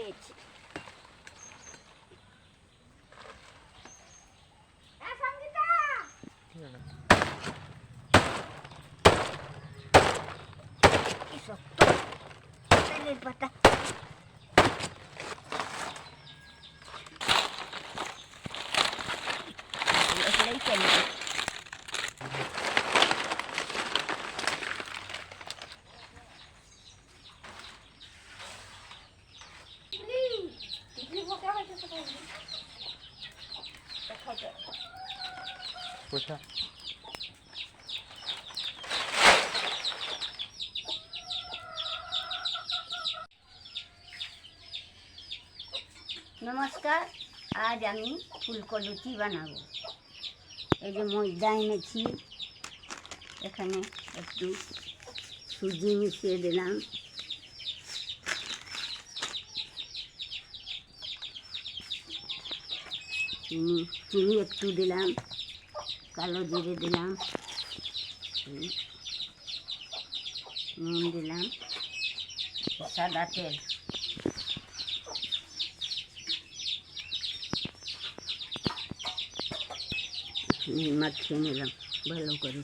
পেয়েছি। কি শক্ত বেলের পাতা। কোথা নমস্কার, আজ আমি ফুলকো লুচি বানাবো। এই যে ময়দা এনেছি, এখানে একটু সুজি মিশিয়ে দিলাম, চিনি একটু দিলাম, কালো জিরে দিলাম, নুন দিলাম, সাদা তেল। মাখিয়ে নিলাম ভালো করে।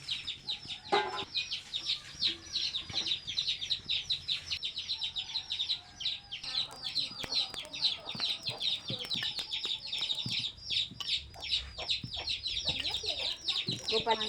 গোপাল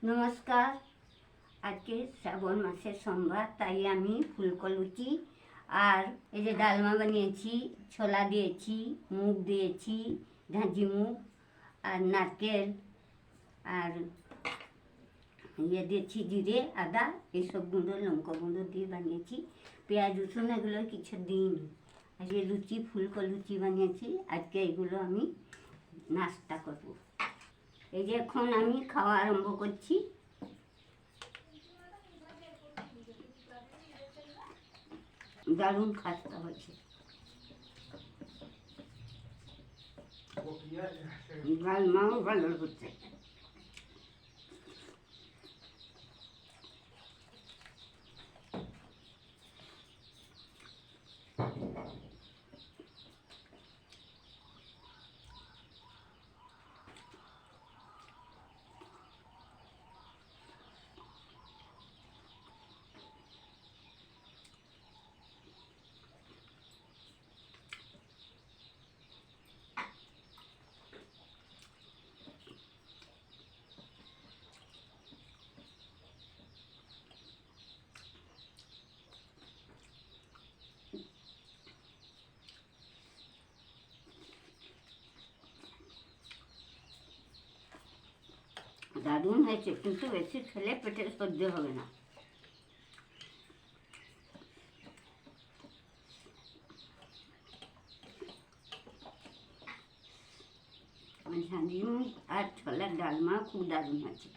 নমস্কার, আজকে শ্রাবণ মাসের সোমবার, তাই আমি ফুলকো লুচি আর এই যে ডালমা বানিয়েছি, ছোলা দিয়েছি, মুগ দিয়েছি, ঝাঁঝি মুগ আর নারকেল আর দিয়েছি জিরে, আদা, এইসব গুঁড়ো, লঙ্কা গুঁড়ো দিয়ে বানিয়েছি। পেঁয়াজ রসুন এগুলো কিছু দিইনি। আজকে লুচি, ফুলকো লুচি বানিয়েছি। আজকে এগুলো আমি নাস্তা করব। এই যে এখন আমি খাওয়া আরম্ভ করছি। দারুণ খাস্তা হয়েছে, ডালমাও ভালো হচ্ছে। দারুণ হয়েছে, কিন্তু বেশি খেলে পেটে সহ্য হবে না। ঝাঁঝি মুগ আর ছোলার ডালমা খুব দারুণ হয়েছে।